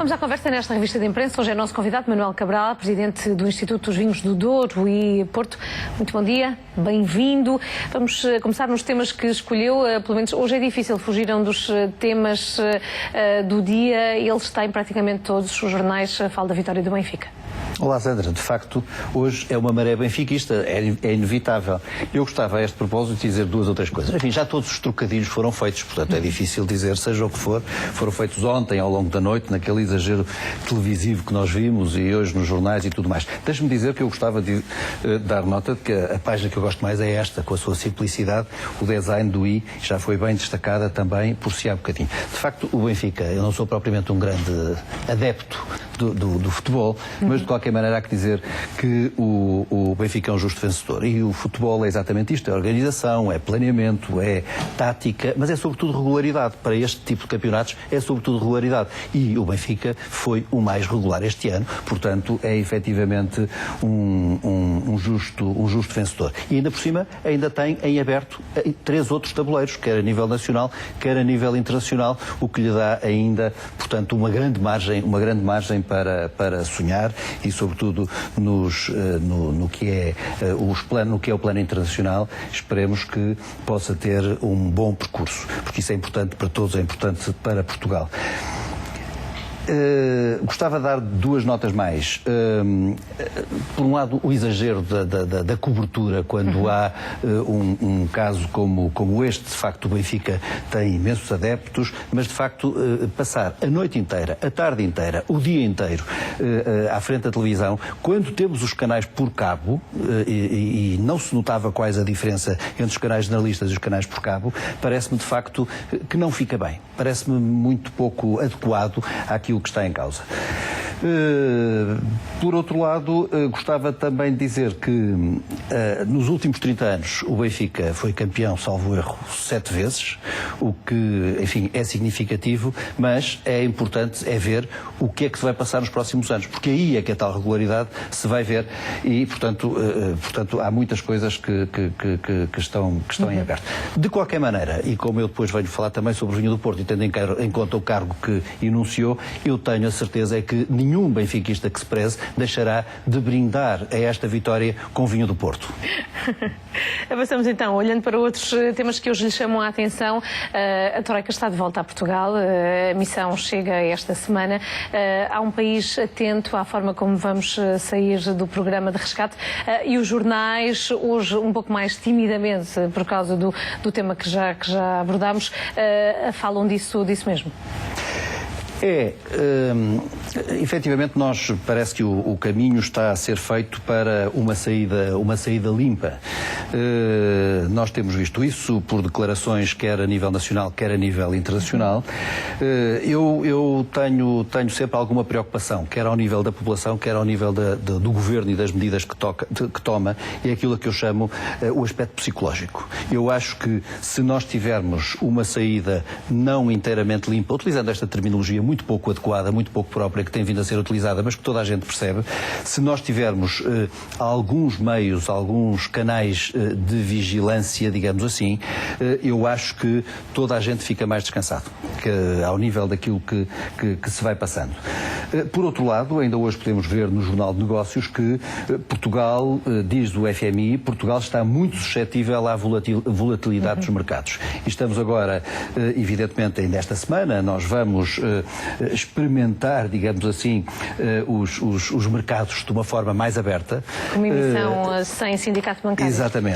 Vamos à conversa nesta revista de imprensa. Hoje é nosso convidado Manuel Cabral, presidente do Instituto dos Vinhos do Douro e Porto. Muito bom dia, bem-vindo. Vamos começar nos temas que escolheu. Pelo menos hoje é difícil fugir a um dos temas do dia. Eles têm praticamente todos os jornais. Fala da vitória do Benfica. Olá, Sandra. De facto, hoje é uma maré benfiquista, é inevitável. Eu gostava, a este propósito, de dizer duas ou três coisas. Enfim, já todos os trocadilhos foram feitos, portanto é difícil dizer, seja o que for. Foram feitos ontem, ao longo da noite, naquele exagero televisivo que nós vimos e hoje nos jornais e tudo mais. Deixe-me dizer que eu gostava de dar nota de que a página que eu gosto mais é esta, com a sua simplicidade, o design do I, já foi bem destacada também por si há bocadinho. De facto, o Benfica, eu não sou propriamente um grande adepto do futebol, mas de qualquer maneira há que dizer que o Benfica é um justo vencedor. E o futebol é exatamente isto, é organização, é planeamento, é tática, mas é sobretudo regularidade. Para este tipo de campeonatos é sobretudo regularidade. E o Benfica foi o mais regular este ano, portanto é efetivamente um justo vencedor. E ainda por cima, ainda tem em aberto 3 outros tabuleiros, quer a nível nacional, quer a nível internacional, o que lhe dá ainda, portanto, uma grande margem para sonhar e, sobretudo, no que é o plano internacional, esperemos que possa ter um bom percurso, porque isso é importante para todos, é importante para Portugal. Gostava de dar 2 notas mais. Por um lado, o exagero da cobertura quando há um caso como este. De facto, o Benfica tem imensos adeptos, mas de facto passar a noite inteira, a tarde inteira, o dia inteiro à frente da televisão, quando temos os canais por cabo, e não se notava quais a diferença entre os canais generalistas e os canais por cabo, parece-me de facto que não fica bem. Parece-me muito pouco adequado àquilo que está em causa. Por outro lado, gostava também de dizer que nos últimos 30 anos o Benfica foi campeão, salvo erro, 7 vezes, o que, enfim, é significativo, mas é importante ver o que é que se vai passar nos próximos anos, porque aí é que a tal regularidade se vai ver e, portanto há muitas coisas que estão em aberto. De qualquer maneira, e como eu depois venho falar também sobre o vinho do Porto e tendo em conta o cargo que enunciou, eu tenho a certeza que nenhum benfiquista que se preze deixará de brindar a esta vitória com vinho do Porto. Avançamos então, olhando para outros temas que hoje lhe chamam a atenção. A Troika está de volta a Portugal, a missão chega esta semana. Há um país atento à forma como vamos sair do programa de resgate e os jornais, hoje um pouco mais timidamente, por causa do tema que já abordámos, falam disso mesmo. Efetivamente parece que o caminho está a ser feito para uma saída limpa. Nós temos visto isso por declarações quer a nível nacional, quer a nível internacional. Eu tenho sempre alguma preocupação, quer ao nível da população, quer ao nível do governo e das medidas que toma, é aquilo que eu chamo o aspecto psicológico. Eu acho que se nós tivermos uma saída não inteiramente limpa, utilizando esta terminologia muito pouco adequada, muito pouco própria, que tem vindo a ser utilizada, mas que toda a gente percebe, se nós tivermos alguns meios, alguns canais de vigilância, digamos assim, eu acho que toda a gente fica mais descansado, ao nível daquilo que se vai passando. Por outro lado, ainda hoje podemos ver no Jornal de Negócios que Portugal, diz o FMI, Portugal está muito suscetível à volatilidade dos mercados. E estamos agora, evidentemente, ainda esta semana, nós vamos experimentar, digamos assim, os mercados de uma forma mais aberta. Uma emissão sem sindicato bancário. Exatamente.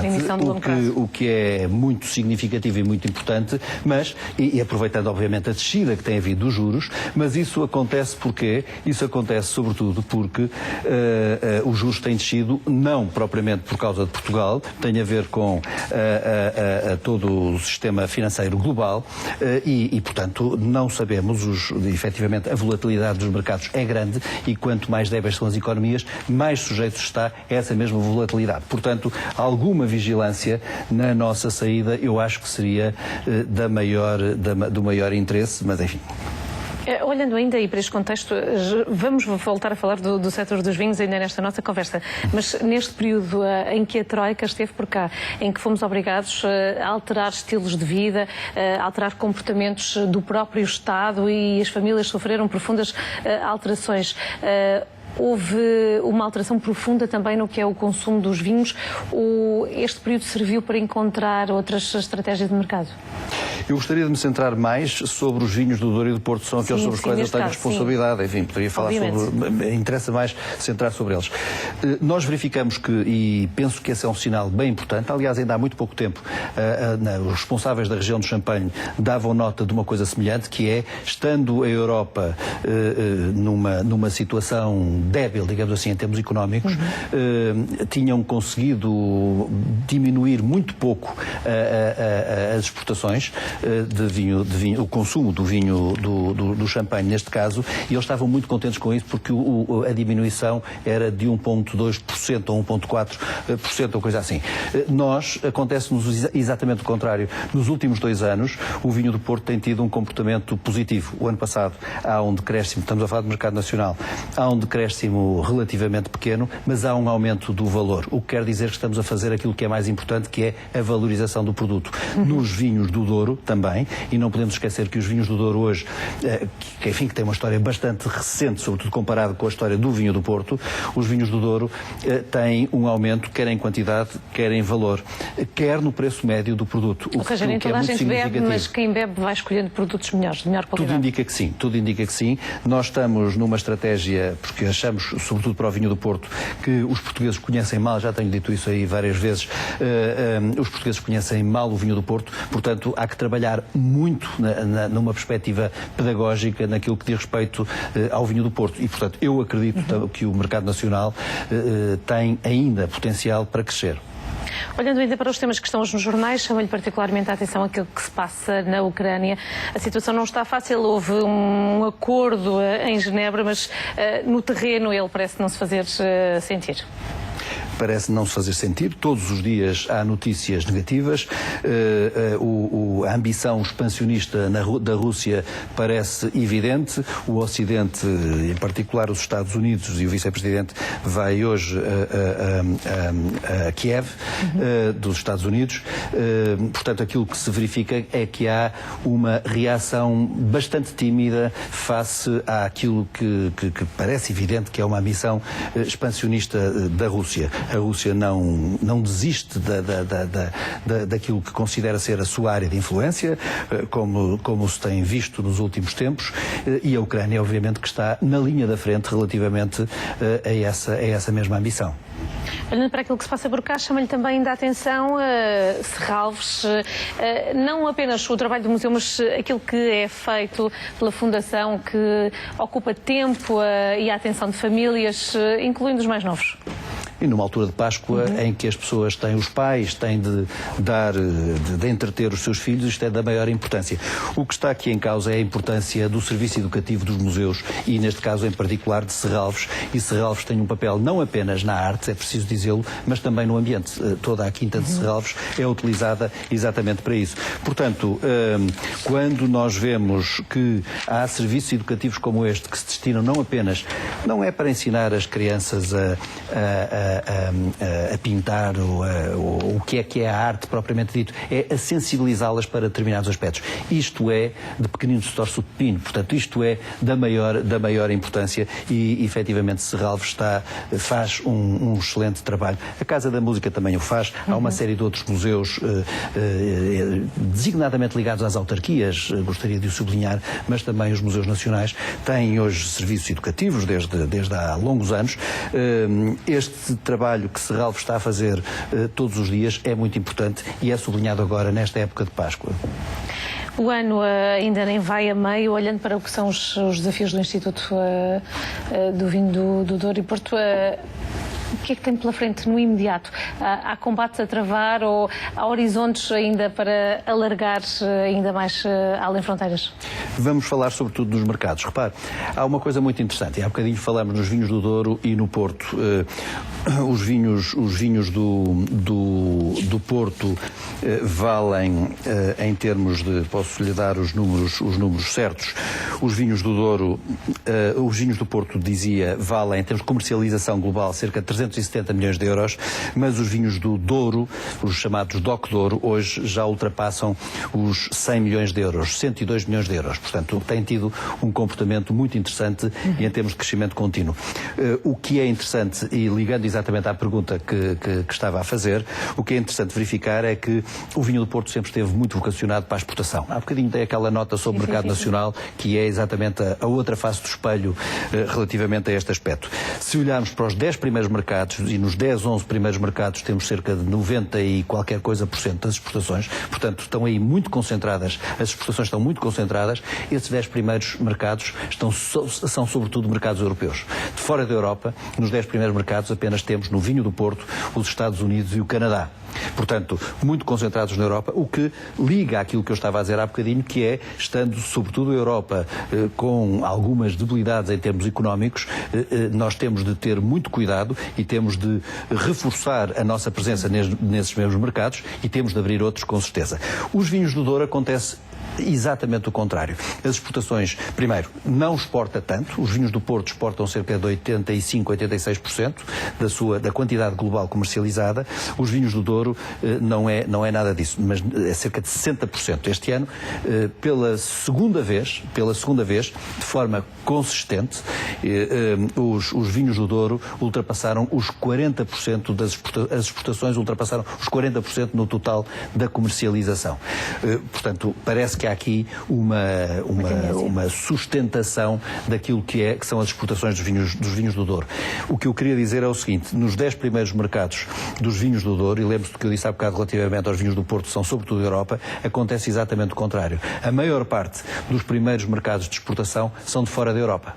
O que é muito significativo e muito importante, mas, e aproveitando obviamente a descida que tem havido dos juros, mas isso acontece porque isso acontece sobretudo porque os juros têm descido, não propriamente por causa de Portugal, tem a ver com todo o sistema financeiro global e portanto, não sabemos efetivamente a volatilidade dos mercados é grande e quanto mais débeis são as economias, mais sujeitos está a essa mesma volatilidade. Portanto, alguma vigilância na nossa saída eu acho que seria do maior interesse, mas enfim. Olhando ainda aí para este contexto, vamos voltar a falar do setor dos vinhos ainda nesta nossa conversa, mas neste período em que a Troika esteve por cá, em que fomos obrigados a alterar estilos de vida, a alterar comportamentos do próprio Estado e as famílias sofreram profundas alterações. Houve uma alteração profunda também no que é o consumo dos vinhos. Este período serviu para encontrar outras estratégias de mercado? Eu gostaria de me centrar mais sobre os vinhos do Douro e do Porto, são aqueles sobre os quais eu tenho responsabilidade. Enfim, poderia falar sobre... Interessa mais centrar sobre eles. Nós verificamos que, e penso que esse é um sinal bem importante, aliás, ainda há muito pouco tempo, os responsáveis da região do Champagne davam nota de uma coisa semelhante, que é, estando a Europa numa situação débil, digamos assim, em termos económicos, tinham conseguido diminuir muito pouco as exportações de vinho, o consumo do vinho do champanhe, neste caso, e eles estavam muito contentes com isso, porque a diminuição era de 1,2% ou 1,4%, ou coisa assim. Acontece-nos exatamente o contrário. Nos últimos 2 anos, o vinho do Porto tem tido um comportamento positivo. O ano passado há um decréscimo, estamos a falar do mercado nacional, há um decréscimo relativamente pequeno, mas há um aumento do valor, o que quer dizer que estamos a fazer aquilo que é mais importante, que é a valorização do produto. Nos vinhos do Douro também, e não podemos esquecer que os vinhos do Douro hoje, que tem uma história bastante recente, sobretudo comparado com a história do vinho do Porto, os vinhos do Douro têm um aumento, quer em quantidade, quer em valor, quer no preço médio do produto. Ou seja, nem toda a gente bebe, mas quem bebe vai escolhendo produtos melhores, de melhor qualidade. Tudo indica que sim. Nós estamos numa estratégia, porque achamos, sobretudo para o vinho do Porto, que os portugueses conhecem mal, já tenho dito isso aí várias vezes, os portugueses conhecem mal o vinho do Porto, portanto há que trabalhar muito numa perspectiva pedagógica naquilo que diz respeito ao vinho do Porto e, portanto, eu acredito que o mercado nacional tem ainda potencial para crescer. Olhando ainda para os temas que estão hoje nos jornais, chamo-lhe particularmente a atenção àquilo que se passa na Ucrânia. A situação não está fácil, houve um acordo em Genebra, mas no terreno ele parece não se fazer sentir. Parece não se fazer sentir. Todos os dias há notícias negativas. A ambição expansionista da Rússia parece evidente. O Ocidente, em particular os Estados Unidos, e o Vice-Presidente vai hoje a Kiev, dos Estados Unidos. Portanto, aquilo que se verifica é que há uma reação bastante tímida face àquilo que parece evidente que é uma ambição expansionista da Rússia. A Rússia não desiste daquilo que considera ser a sua área de influência, como se tem visto nos últimos tempos, e a Ucrânia, obviamente, que está na linha da frente relativamente a essa mesma ambição. Olhando para aquilo que se passa por cá, chama-lhe também da atenção Serralves, não apenas o trabalho do museu, mas aquilo que é feito pela Fundação, que ocupa tempo e a atenção de famílias, incluindo os mais novos. E numa altura de Páscoa em que as pessoas têm, os pais têm de entreter os seus filhos, isto é da maior importância. O que está aqui em causa é a importância do serviço educativo dos museus e, neste caso em particular, de Serralves. E Serralves tem um papel não apenas na arte, é preciso dizê-lo, mas também no ambiente. Toda a quinta de Serralves é utilizada exatamente para isso. Portanto, quando nós vemos que há serviços educativos como este que se destinam não é para ensinar as crianças a pintar o que é a arte propriamente dito, é a sensibilizá-las para determinados aspectos. Isto é de pequenino se torce o pepino, portanto isto é da maior importância e efetivamente Serralves faz um excelente trabalho. A Casa da Música também o faz, há uma série de outros museus designadamente ligados às autarquias, gostaria de o sublinhar, mas também os museus nacionais têm hoje serviços educativos desde há longos anos. Este trabalho que Serralves está a fazer todos os dias é muito importante e é sublinhado agora nesta época de Páscoa. O ano ainda nem vai a meio, olhando para o que são os desafios do Instituto do Vinho do Douro e Porto. O que é que tem pela frente no imediato? Há combates a travar ou há horizontes ainda para alargar ainda mais além fronteiras? Vamos falar sobretudo dos mercados. Repare, há uma coisa muito interessante. Há bocadinho falamos nos vinhos do Douro e no Porto. Os vinhos do Porto valem, em termos de... Posso lhe dar os números certos. os vinhos do Douro, os vinhos do Porto, dizia, valem, em termos de comercialização global, cerca de 370 milhões de euros, mas os vinhos do Douro, os chamados DOC Douro, hoje já ultrapassam os 100 milhões de euros, 102 milhões de euros. Portanto, tem tido um comportamento muito interessante e em termos de crescimento contínuo. O que é interessante, e ligando exatamente à pergunta que estava a fazer, o que é interessante verificar é que o vinho do Porto sempre esteve muito vocacionado para a exportação. Há bocadinho tem aquela nota sobre o mercado nacional, que é exatamente a outra face do espelho relativamente a este aspecto. Se olharmos para os 10 primeiros mercados, e nos 10, 11 primeiros mercados temos cerca de 90 e qualquer coisa por cento das exportações, portanto estão aí muito concentradas, as exportações estão muito concentradas. Esses 10 primeiros mercados são sobretudo mercados europeus. De fora da Europa, nos 10 primeiros mercados apenas temos no vinho do Porto os Estados Unidos e o Canadá. Portanto, muito concentrados na Europa, o que liga àquilo que eu estava a dizer há bocadinho, que é, estando sobretudo a Europa com algumas debilidades em termos económicos, nós temos de ter muito cuidado e temos de reforçar a nossa presença nesses mesmos mercados e temos de abrir outros com certeza. Os vinhos do Douro acontece exatamente o contrário. As exportações, primeiro, não exporta tanto. Os vinhos do Porto exportam cerca de 85, 86% da quantidade global comercializada. Os vinhos do Douro não é nada disso, mas é cerca de 60%. Este ano, pela segunda vez, de forma consistente, os vinhos do Douro ultrapassaram os 40% as exportações ultrapassaram os 40% no total da comercialização. Portanto, parece que há aqui uma sustentação daquilo que são as exportações dos vinhos do Douro. O que eu queria dizer é o seguinte: nos 10 primeiros mercados dos vinhos do Douro, e lembro-se do que eu disse há bocado relativamente aos vinhos do Porto, são sobretudo a Europa, acontece exatamente o contrário. A maior parte dos primeiros mercados de exportação são de fora da Europa.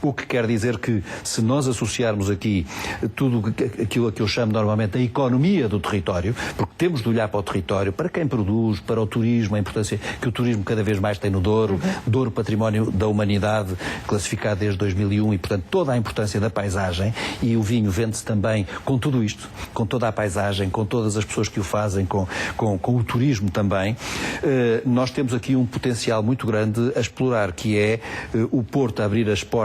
O que quer dizer que, se nós associarmos aqui tudo aquilo a que eu chamo normalmente a economia do território, porque temos de olhar para o território, para quem produz, para o turismo, a importância que o turismo cada vez mais tem no Douro, Douro Património da Humanidade, classificado desde 2001, e portanto toda a importância da paisagem, e o vinho vende-se também com tudo isto, com toda a paisagem, com todas as pessoas que o fazem, com o turismo também. Nós temos aqui um potencial muito grande a explorar, que é o Porto a abrir as portas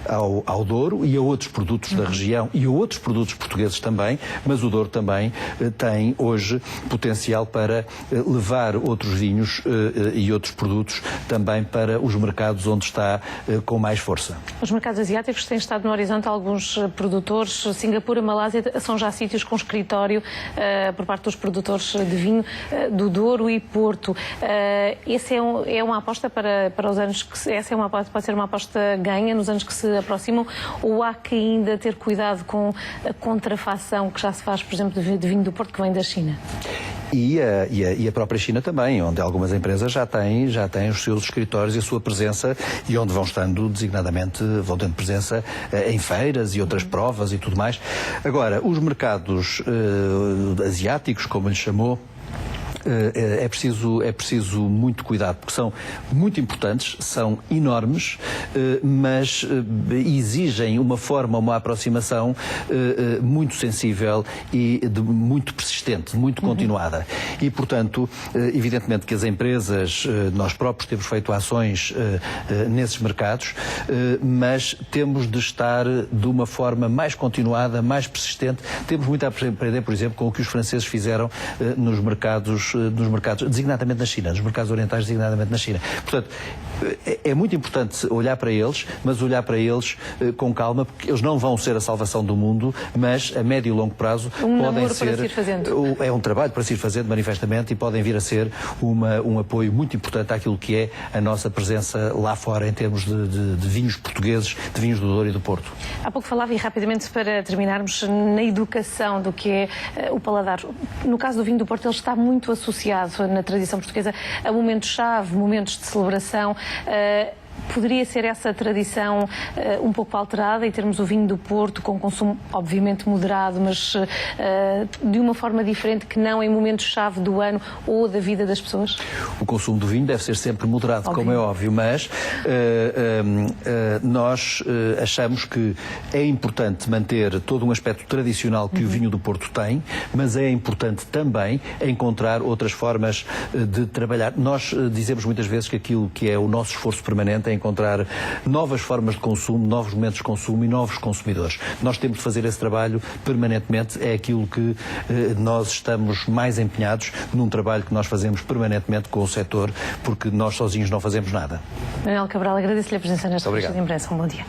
ao Douro e a outros produtos da região e a outros produtos portugueses também, mas o Douro também tem hoje potencial para levar outros vinhos e outros produtos também para os mercados onde está com mais força. Os mercados asiáticos têm estado no horizonte alguns produtores. Singapura, Malásia são já sítios com escritório por parte dos produtores de vinho do Douro e Porto. Essa é uma aposta para os anos que pode ser uma aposta ganha nos anos que se aproximam, ou há que ainda ter cuidado com a contrafação que já se faz, por exemplo, de vinho do Porto que vem da China? E a própria China também, onde algumas empresas já têm os seus escritórios e a sua presença, e onde vão estando designadamente, vão tendo presença em feiras e outras provas e tudo mais. Agora, os mercados asiáticos, como ele chamou, é preciso muito cuidado, porque são muito importantes, são enormes, mas exigem uma forma, uma aproximação muito sensível e muito persistente, muito continuada. E, portanto, evidentemente que as empresas, nós próprios temos feito ações nesses mercados, mas temos de estar de uma forma mais continuada, mais persistente. Temos muito a aprender, por exemplo, com o que os franceses fizeram nos mercados, designadamente na China, nos mercados orientais, designadamente na China. Portanto, é muito importante olhar para eles, mas olhar para eles com calma, porque eles não vão ser a salvação do mundo, mas a médio e longo prazo podem ser... para se ir fazendo. É um trabalho para se ir fazendo, manifestamente, e podem vir a ser um apoio muito importante àquilo que é a nossa presença lá fora em termos de vinhos portugueses, de vinhos do Douro e do Porto. Há pouco falava, e rapidamente para terminarmos, na educação do que é o paladar. No caso do vinho do Porto, ele está muito associado na tradição portuguesa a momentos-chave, momentos de celebração. Poderia ser essa tradição um pouco alterada e termos o vinho do Porto com consumo, obviamente, moderado, mas de uma forma diferente, que não em momentos-chave do ano ou da vida das pessoas? O consumo do vinho deve ser sempre moderado, como é óbvio, mas nós achamos que é importante manter todo um aspecto tradicional que o vinho do Porto tem, mas é importante também encontrar outras formas de trabalhar. Nós dizemos muitas vezes que aquilo que é o nosso esforço permanente é encontrar novas formas de consumo, novos momentos de consumo e novos consumidores. Nós temos de fazer esse trabalho permanentemente, é aquilo que nós estamos mais empenhados num trabalho que nós fazemos permanentemente com o setor, porque nós sozinhos não fazemos nada. Manuel Cabral, agradeço-lhe a presença nesta revista de imprensa. Um bom dia.